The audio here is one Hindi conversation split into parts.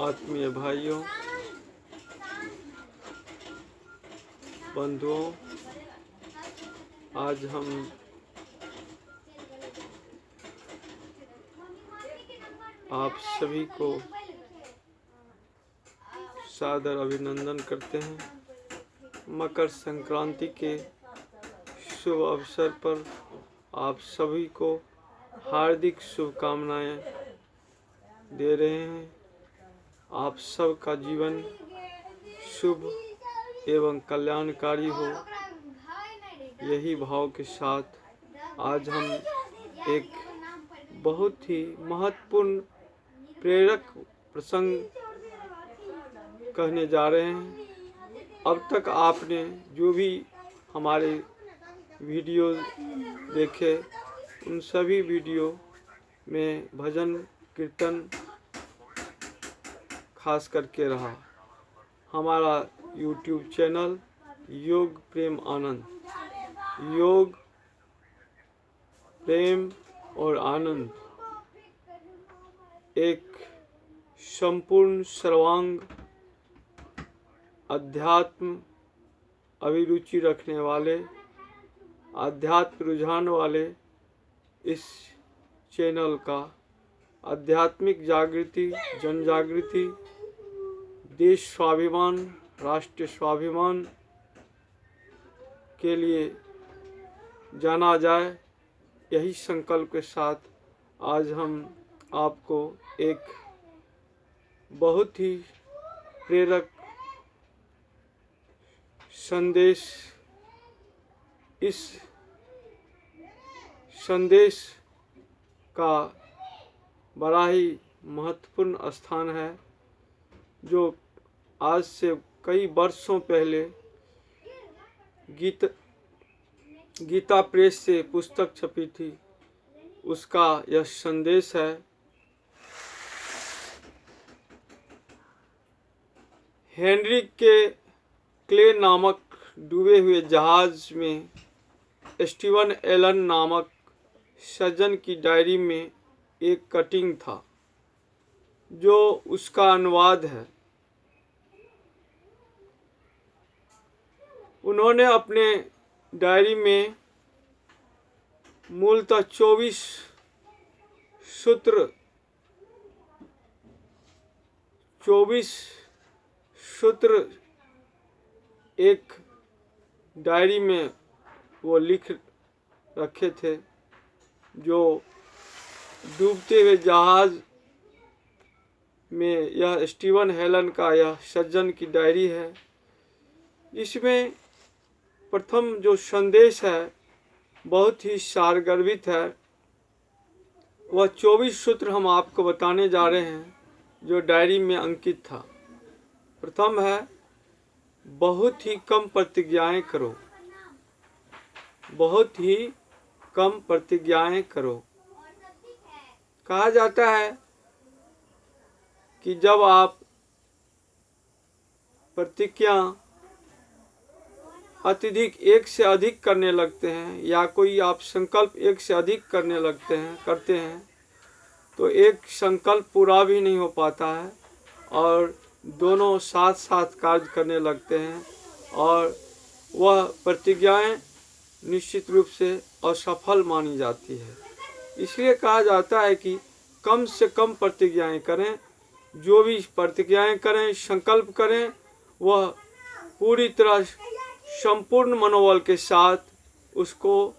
आत्मीय भाइयों, बंधुओं, आज हम आप सभी को सादर अभिनंदन करते हैं। मकर संक्रांति के शुभ अवसर पर आप सभी को हार्दिक शुभकामनाएं दे रहे हैं। आप सबका जीवन शुभ एवं कल्याणकारी हो, यही भाव के साथ आज हम एक बहुत ही महत्वपूर्ण प्रेरक प्रसंग कहने जा रहे हैं। अब तक आपने जो भी हमारे वीडियो देखे, उन सभी वीडियो में भजन कीर्तन खास करके रहा। हमारा YouTube चैनल योग प्रेम आनंद, योग प्रेम और आनंद एक संपूर्ण सर्वांग अध्यात्म अभिरुचि रखने वाले, आध्यात्म रुझान वाले इस चैनल का आध्यात्मिक जागृति, जन जागृति, देश स्वाभिमान, राष्ट्र स्वाभिमान के लिए जाना जाए, यही संकल्प के साथ आज हम आपको एक बहुत ही प्रेरक संदेश, इस संदेश का बड़ा ही महत्वपूर्ण स्थान है, जो आज से कई वर्षों पहले गीता प्रेस से पुस्तक छपी थी। उसका यह संदेश है। हेनरी के क्ले नामक डूबे हुए जहाज में स्टीवन एलन नामक सज्जन की डायरी में एक कटिंग था, जो उसका अनुवाद है। उन्होंने अपने डायरी में मूलतः 24 सूत्र एक डायरी में वो लिख रखे थे, जो डूबते हुए जहाज में यह स्टीवन हेलन का यह सज्जन की डायरी है। इसमें प्रथम जो संदेश है बहुत ही सारगर्भित है। वह 24 सूत्र हम आपको बताने जा रहे हैं, जो डायरी में अंकित था। प्रथम है, बहुत ही कम प्रतिज्ञाएं करो। बहुत ही कम प्रतिज्ञाएं करो। कहा जाता है कि जब आप प्रतिज्ञा अत्यधिक एक से अधिक करने लगते हैं, या कोई आप संकल्प एक से अधिक करते हैं, तो एक संकल्प पूरा भी नहीं हो पाता है और दोनों साथ साथ कार्य करने लगते हैं, और वह प्रतिज्ञाएं निश्चित रूप से असफल मानी जाती है। इसलिए कहा जाता है कि कम से कम प्रतिज्ञाएं करें। जो भी प्रतिज्ञाएं करें, संकल्प करें, वह पूरी तरह संपूर्ण मनोबल के साथ उसको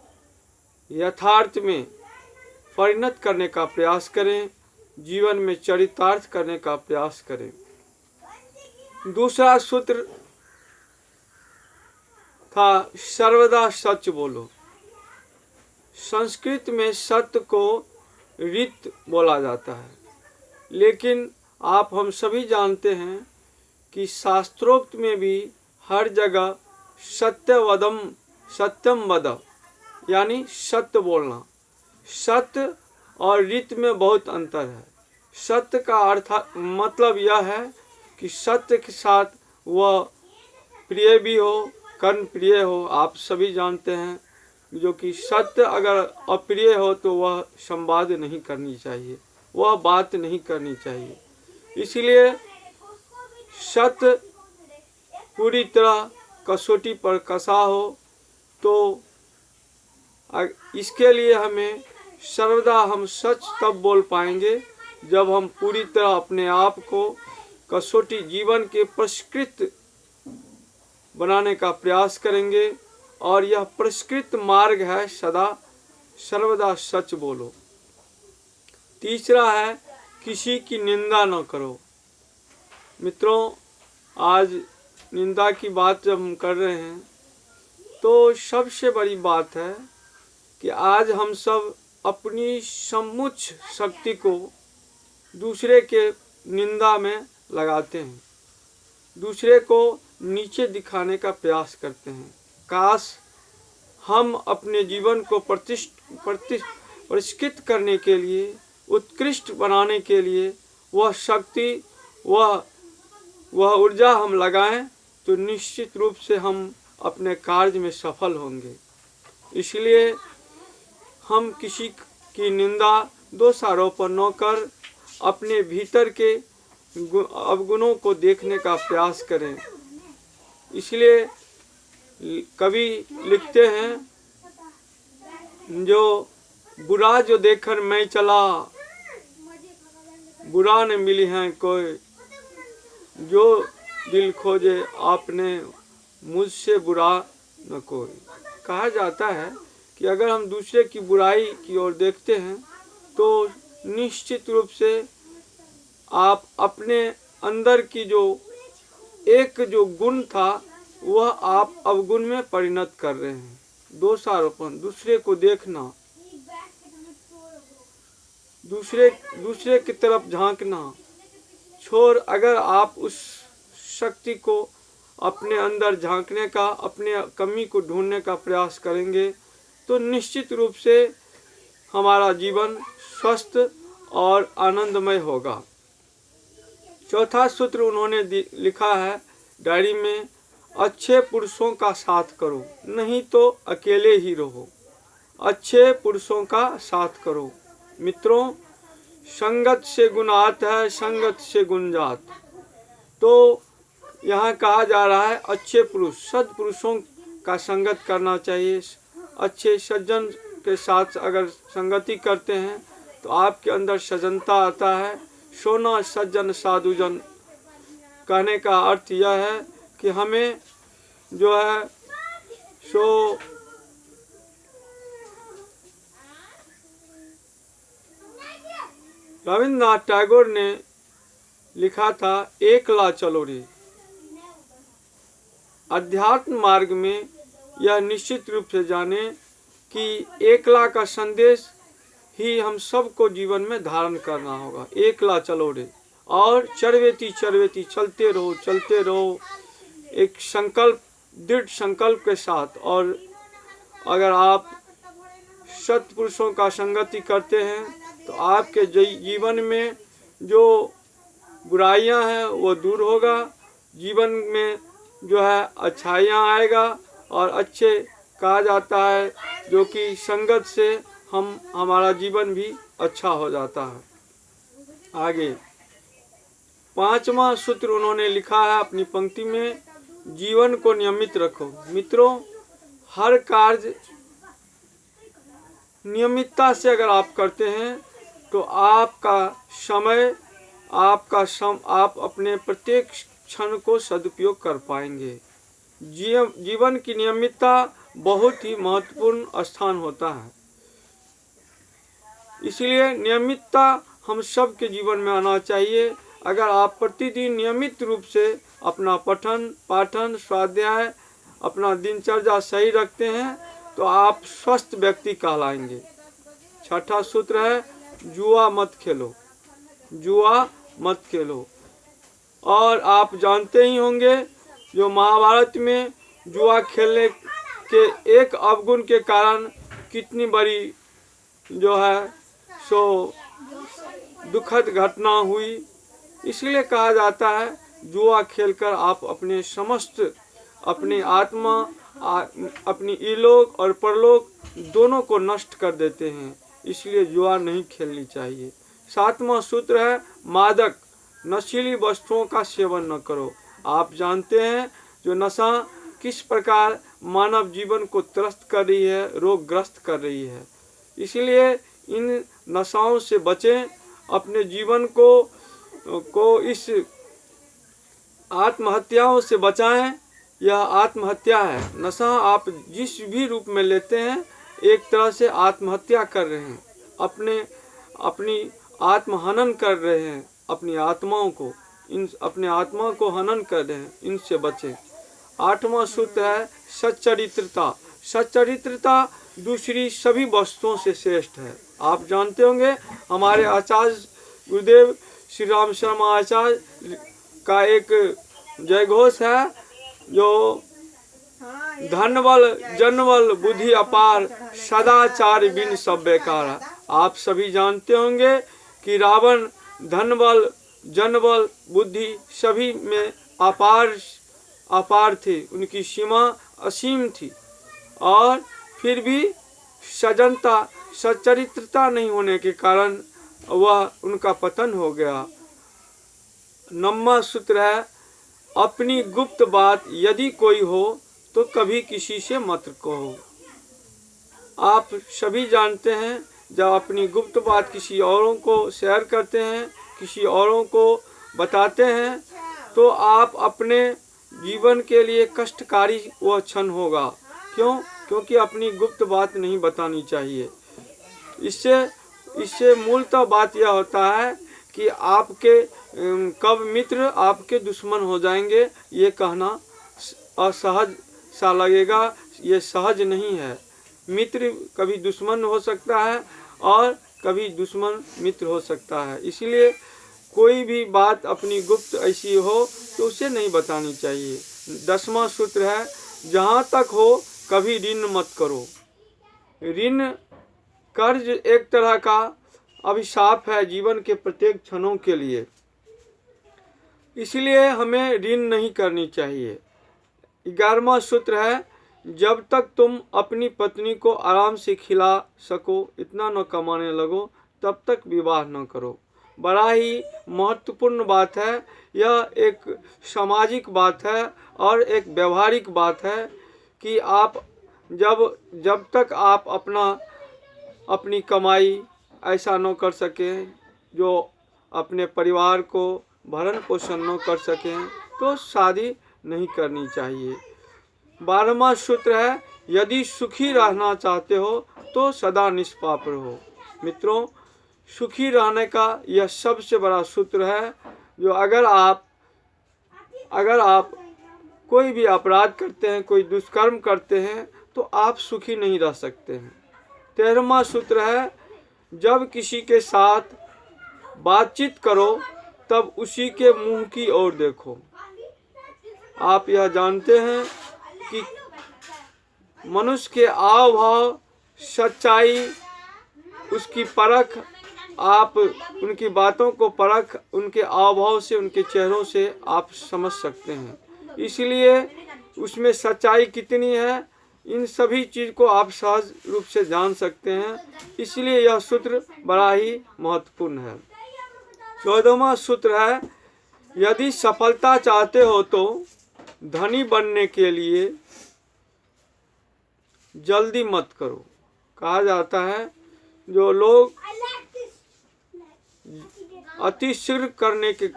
यथार्थ में परिणत करने का प्रयास करें, जीवन में चरितार्थ करने का प्रयास करें। दूसरा सूत्र था, सर्वदा सच बोलो। संस्कृत में सत्य को ऋत बोला जाता है, लेकिन हम सभी जानते हैं कि शास्त्रोक्त में भी हर जगह सत्यम वद, यानी सत्य बोलना। सत्य और ऋत में बहुत अंतर है। सत्य का अर्थ मतलब यह है कि सत्य के साथ वह प्रिय भी हो, कर्ण प्रिय हो। आप सभी जानते हैं जो कि सत्य अगर अप्रिय हो तो वह संवाद नहीं करनी चाहिए, वह बात नहीं करनी चाहिए। इसलिए सत्य पूरी तरह कसौटी पर कसा हो, तो इसके लिए हमें सर्वदा हम सच तब बोल पाएंगे जब हम पूरी तरह अपने आप को कसौटी जीवन के परिष्कृत बनाने का प्रयास करेंगे। और यह परिष्कृत मार्ग है सदा सर्वदा सच बोलो। तीसरा है किसी की निंदा न करो। मित्रों, आज निंदा की बात जब हम कर रहे हैं तो सबसे बड़ी बात है कि आज हम सब अपनी समुच्च शक्ति को दूसरे के निंदा में लगाते हैं, दूसरे को नीचे दिखाने का प्रयास करते हैं। काश हम अपने जीवन को परिष्कृत करने के लिए, उत्कृष्ट बनाने के लिए वह शक्ति, वह ऊर्जा हम लगाएं, तो निश्चित रूप से हम अपने कार्य में सफल होंगे। इसलिए हम किसी की निंदा, दोषारोपण न कर अपने भीतर के अवगुणों को देखने का प्रयास करें। इसलिए कवि लिखते हैं, जो बुरा जो देखकर मैं चला, बुरा न मिली है कोई, जो दिल खोजे आपने मुझसे बुरा न कोई। कहा जाता है कि अगर हम दूसरे की बुराई की ओर देखते हैं तो निश्चित रूप से आप अपने अंदर की जो गुण था वह आप अवगुण में परिणत कर रहे हैं। दोषारोपण, दूसरे को देखना, दूसरे की तरफ झांकना छोड़ अगर आप उस शक्ति को अपने अंदर झांकने का, अपने कमी को ढूंढने का प्रयास करेंगे तो निश्चित रूप से हमारा जीवन स्वस्थ और आनंदमय होगा। चौथा सूत्र उन्होंने लिखा है डायरी में, अच्छे पुरुषों का साथ करो, नहीं तो अकेले ही रहो। अच्छे पुरुषों का साथ करो। मित्रों, संगत से गुण आता है, संगत से गुण जात। तो यहाँ कहा जा रहा है अच्छे पुरुष, सद्पुरुषों का संगत करना चाहिए। अच्छे सज्जन के साथ अगर संगति करते हैं तो आपके अंदर सज्जनता आता है। सोना सज्जन साधुजन कहने का अर्थ यह है कि हमें जो है सो रविन्द्रनाथ टैगोर ने लिखा था, एकला चलो रे। अध्यात्म मार्ग में यह निश्चित रूप से जाने कि एकला का संदेश ही हम सबको जीवन में धारण करना होगा। एकला चलो रे, और चरवेती चरवेती चलते रहो एक संकल्प, दृढ़ संकल्प के साथ। और अगर आप सत्पुरुषों का संगति करते हैं तो आपके जीवन में जो बुराइयां हैं वो दूर होगा, जीवन में जो है अच्छाइयाँ आएगा। और अच्छे कहा जाता है जो कि संगत से हमारा जीवन भी अच्छा हो जाता है। आगे पांचवा सूत्र उन्होंने लिखा है अपनी पंक्ति में, जीवन को नियमित रखो। मित्रों, हर कार्य नियमितता से अगर आप करते हैं तो आपका समय, आप अपने प्रत्येक क्षण को सदुपयोग कर पाएंगे। जीवन की नियमितता बहुत ही महत्वपूर्ण स्थान होता है। इसलिए नियमितता हम सब के जीवन में आना चाहिए। अगर आप प्रतिदिन नियमित रूप से अपना पठन पाठन स्वाध्याय, अपना दिनचर्या सही रखते हैं तो आप स्वस्थ व्यक्ति कहलाएंगे। छठा सूत्र है, जुआ मत खेलो, जुआ मत खेलो। और आप जानते ही होंगे जो महाभारत में जुआ खेलने के एक अवगुण के कारण कितनी बड़ी जो है सो दुखद घटना हुई। इसलिए कहा जाता है जुआ खेलकर आप अपने समस्त, अपनी आत्मा, अपनी इलोक और परलोक दोनों को नष्ट कर देते हैं। इसलिए जुआ नहीं खेलनी चाहिए। सातवां सूत्र है, मादक नशीली वस्तुओं का सेवन न करो। आप जानते हैं जो नशा किस प्रकार मानव जीवन को त्रस्त कर रही है, रोगग्रस्त कर रही है। इसलिए इन नशाओं से बचें, अपने जीवन को इस आत्महत्याओं से बचाएं। यह आत्महत्या है। नशा आप जिस भी रूप में लेते हैं एक तरह से आत्महत्या कर रहे हैं, अपनी आत्महनन कर रहे हैं, अपनी आत्माओं को अपने आत्मा को हनन कर रहे हैं। इनसे बचें। 8वां सूत्र है सच्चरित्रता। सच्चरित्रता दूसरी सभी वस्तुओं से श्रेष्ठ है। आप जानते होंगे हमारे आचार्य गुरुदेव श्री राम शर्मा आचार्य का एक जय घोष है जो धन बल जन बल बुद्धि अपार सदाचार बिन सब बेकार। आप सभी जानते होंगे कि रावण धन बल जन बल बुद्धि सभी में अपार थे, उनकी सीमा असीम थी, और फिर भी सजनता सच्चरित्रता नहीं होने के कारण वह उनका पतन हो गया। 9वां सूत्र है अपनी गुप्त बात यदि कोई हो तो कभी किसी से मत कहो। आप सभी जानते हैं जब अपनी गुप्त बात किसी औरों को शेयर करते हैं, किसी औरों को बताते हैं, तो आप अपने जीवन के लिए कष्टकारी वह क्षण होगा। क्यों? क्योंकि अपनी गुप्त बात नहीं बतानी चाहिए। इससे मूलतः बात यह होता है कि आपके कब मित्र आपके दुश्मन हो जाएंगे, ये कहना असहज सा लगेगा। ये सहज नहीं है। मित्र कभी दुश्मन हो सकता है और कभी दुश्मन मित्र हो सकता है। इसलिए कोई भी बात अपनी गुप्त ऐसी हो तो उसे नहीं बतानी चाहिए। 10वां सूत्र है जहाँ तक हो कभी ऋण मत करो। ऋण कर्ज एक तरह का अभिशाप है जीवन के प्रत्येक क्षणों के लिए। इसलिए हमें ऋण नहीं करनी चाहिए। 11वां सूत्र है जब तक तुम अपनी पत्नी को आराम से खिला सको इतना न कमाने लगो तब तक विवाह न करो। बड़ा ही महत्वपूर्ण बात है। यह एक सामाजिक बात है और एक व्यवहारिक बात है कि आप जब तक आप अपनी कमाई ऐसा न कर सकें जो अपने परिवार को भरण पोषण न कर सकें तो शादी नहीं करनी चाहिए। 12वां सूत्र है यदि सुखी रहना चाहते हो तो सदा निष्पाप रहो। मित्रों, सुखी रहने का यह सबसे बड़ा सूत्र है जो अगर आप कोई भी अपराध करते हैं, कोई दुष्कर्म करते हैं तो आप सुखी नहीं रह सकते हैं। 13वां सूत्र है जब किसी के साथ बातचीत करो तब उसी के मुंह की ओर देखो। आप यह जानते हैं कि मनुष्य के आव भाव, सच्चाई, उसकी परख, आप उनकी बातों को परख उनके आव भाव से, उनके चेहरों से आप समझ सकते हैं। इसलिए उसमें सच्चाई कितनी है इन सभी चीज़ को आप सहज रूप से जान सकते हैं। इसलिए यह सूत्र बड़ा ही महत्वपूर्ण है। 14वां सूत्र है यदि सफलता चाहते हो तो धनी बनने के लिए जल्दी मत करो। कहा जाता है जो लोग अतिशीघ्र करने के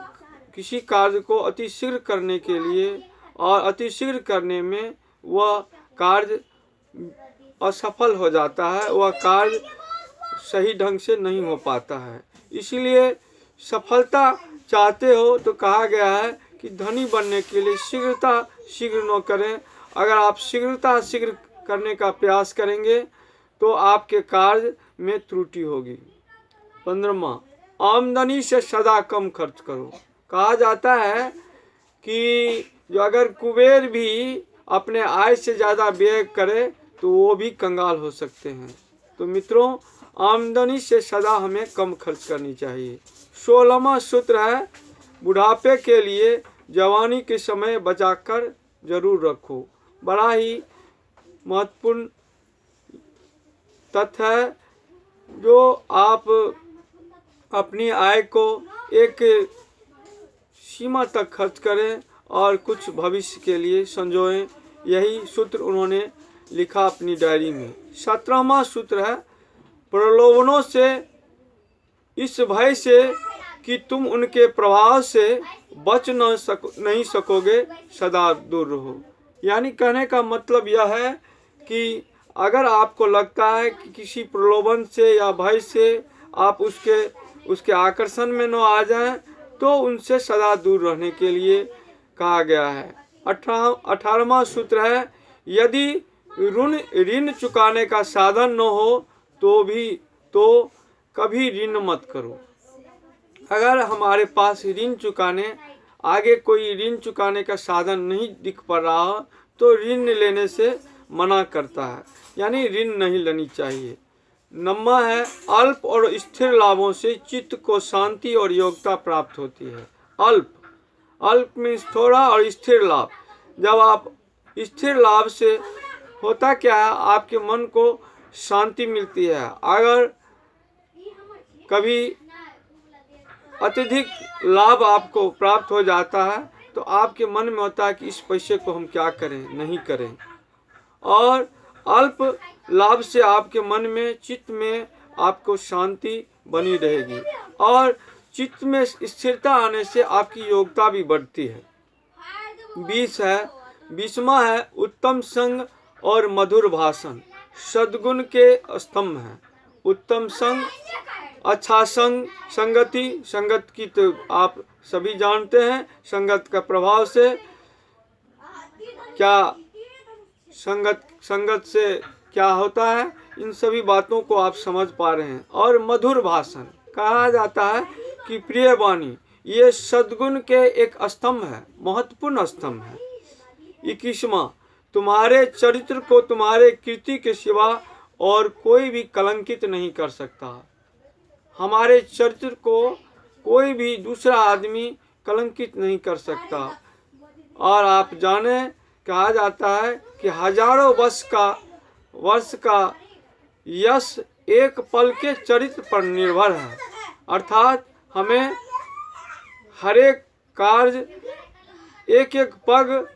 किसी कार्य को अतिशीघ्र करने के लिए और अतिशीघ्र करने में वह कार्य असफल हो जाता है, वह कार्य सही ढंग से नहीं हो पाता है। इसलिए सफलता चाहते हो तो कहा गया है कि धनी बनने के लिए शीघ्र न करें। अगर आप शीघ्र करने का प्रयास करेंगे तो आपके कार्य में त्रुटि होगी। 15वां आमदनी से सदा कम खर्च करो। कहा जाता है कि जो अगर कुबेर भी अपने आय से ज़्यादा व्यय करे तो वो भी कंगाल हो सकते हैं। तो मित्रों, आमदनी से सदा हमें कम खर्च करनी चाहिए। 16वां सूत्र है बुढ़ापे के लिए जवानी के समय बचाकर जरूर रखो। बड़ा ही महत्वपूर्ण तथ्य है जो आप अपनी आय को एक सीमा तक खर्च करें और कुछ भविष्य के लिए संजोएं। यही सूत्र उन्होंने लिखा अपनी डायरी में। 17वां सूत्र है, प्रलोभनों से इस भय से कि तुम उनके प्रभाव से बच नहीं सकोगे सदा दूर रहो। यानी कहने का मतलब यह है कि अगर आपको लगता है कि किसी प्रलोभन से या भय से आप उसके आकर्षण में न आ जाएं, तो उनसे सदा दूर रहने के लिए कहा गया है। 18वां सूत्र है, यदि ऋण चुकाने का साधन न हो तो कभी ऋण मत करो। अगर हमारे पास आगे कोई ऋण चुकाने का साधन नहीं दिख पड़ रहा तो ऋण लेने से मना करता है, यानी ऋण नहीं लेनी चाहिए। 9वां है, अल्प और स्थिर लाभों से चित्त को शांति और योग्यता प्राप्त होती है। अल्प मीन्स थोड़ा और स्थिर लाभ। जब आप स्थिर लाभ से होता क्या है, आपके मन को शांति मिलती है। अगर कभी अत्यधिक लाभ आपको प्राप्त हो जाता है तो आपके मन में होता है कि इस पैसे को हम क्या करें, नहीं करें। और अल्प लाभ से आपके मन में, चित्त में आपको शांति बनी रहेगी और चित्त में स्थिरता आने से आपकी योग्यता भी बढ़ती है। 20वां है, उत्तम संग और मधुर भाषण सद्गुण के स्तंभ है। उत्तम संग, अच्छा संगत की तो आप सभी जानते हैं, संगत का प्रभाव से क्या संगत से क्या होता है, इन सभी बातों को आप समझ पा रहे हैं। और मधुर भाषण कहा जाता है कि प्रिय वाणी, ये सद्गुण के एक स्तंभ है, महत्वपूर्ण स्तंभ है। 21वां, तुम्हारे चरित्र को तुम्हारे कीर्ति के सिवा और कोई भी कलंकित नहीं कर सकता। हमारे चरित्र को कोई भी दूसरा आदमी कलंकित नहीं कर सकता। और आप जाने, कहा जाता है कि हजारों वर्ष का यश एक पल के चरित्र पर निर्भर है। अर्थात हमें हर एक कार्य, एक एक पग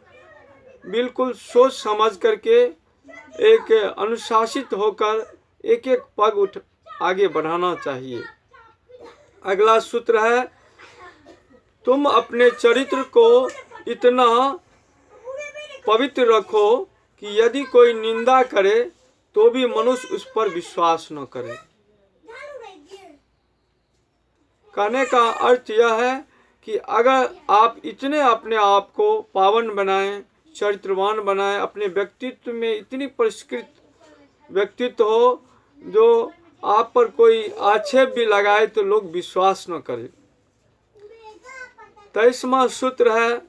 बिल्कुल सोच समझ करके, एक अनुशासित होकर एक एक पग आगे बढ़ाना चाहिए। अगला सूत्र है, तुम अपने चरित्र को इतना पवित्र रखो कि यदि कोई निंदा करे तो भी मनुष्य उस पर विश्वास न करे। कहने का अर्थ यह है कि अगर आप इतने अपने आप को पावन बनाएं, चरित्रवान बनाएं, अपने व्यक्तित्व में इतनी परिष्कृत व्यक्तित्व हो जो आप पर कोई आक्षेप भी लगाए तो लोग विश्वास न करें। 23वां सूत्र है,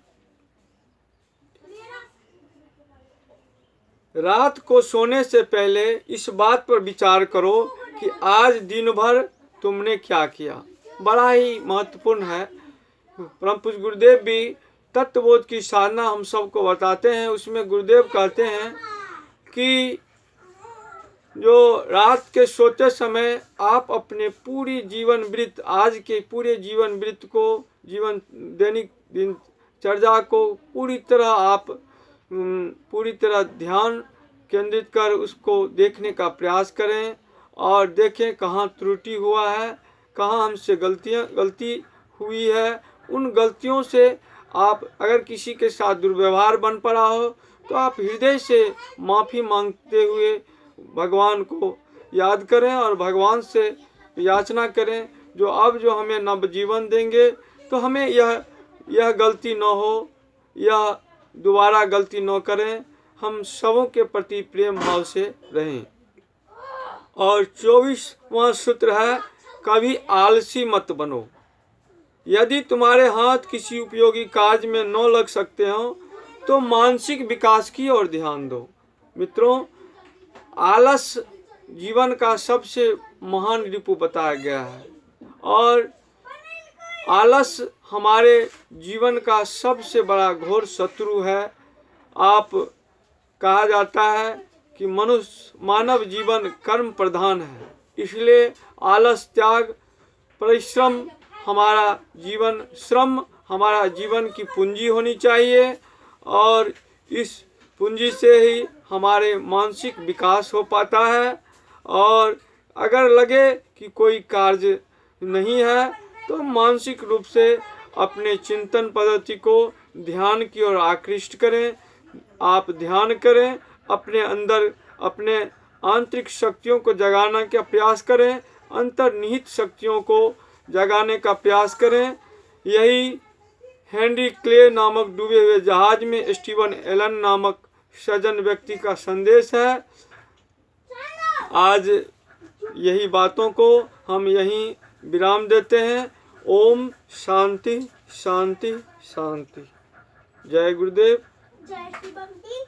रात को सोने से पहले इस बात पर विचार करो कि आज दिन भर तुमने क्या किया। बड़ा ही महत्वपूर्ण है। परम पूज्य गुरुदेव भी तत्वबोध की साधना हम सबको बताते हैं। उसमें गुरुदेव कहते हैं कि जो रात के सोते समय आप अपने पूरी जीवन वृत्त, आज के पूरे जीवन वृत्त को, दैनिक दिनचर्या को पूरी तरह ध्यान केंद्रित कर उसको देखने का प्रयास करें और देखें कहाँ त्रुटि हुआ है, कहाँ हमसे गलती हुई है। उन गलतियों से आप अगर किसी के साथ दुर्व्यवहार बन पड़ा हो तो आप हृदय से माफ़ी मांगते हुए भगवान को याद करें और भगवान से याचना करें जो हमें नव जीवन देंगे तो हमें यह गलती न हो, यह दोबारा गलती न करें, हम सबों के प्रति प्रेम भाव से रहें। और 24वां सूत्र है, कभी आलसी मत बनो। यदि तुम्हारे हाथ किसी उपयोगी कार्य में न लग सकते हो तो मानसिक विकास की ओर ध्यान दो। मित्रों, आलस जीवन का सबसे महान रिपु बताया गया है और आलस हमारे जीवन का सबसे बड़ा घोर शत्रु है। कहा जाता है कि मानव जीवन कर्म प्रधान है, इसलिए आलस त्याग, परिश्रम हमारा जीवन, श्रम हमारा जीवन की पूंजी होनी चाहिए और इस पूंजी से ही हमारे मानसिक विकास हो पाता है। और अगर लगे कि कोई कार्य नहीं है तो मानसिक रूप से अपने चिंतन पद्धति को ध्यान की ओर आकृष्ट करें। आप ध्यान करें, अपने अंदर अपने आंतरिक शक्तियों को जगाने का प्रयास करें, अंतर्निहित शक्तियों को जगाने का प्रयास करें। यही हेनरी क्ले नामक डूबे हुए जहाज में स्टीवन एलन नामक सज्जन व्यक्ति का संदेश है। आज यही बातों को हम यहीं विराम देते हैं। ओम शांति शांति शांति। जय गुरुदेव। जय श्री भक्ति।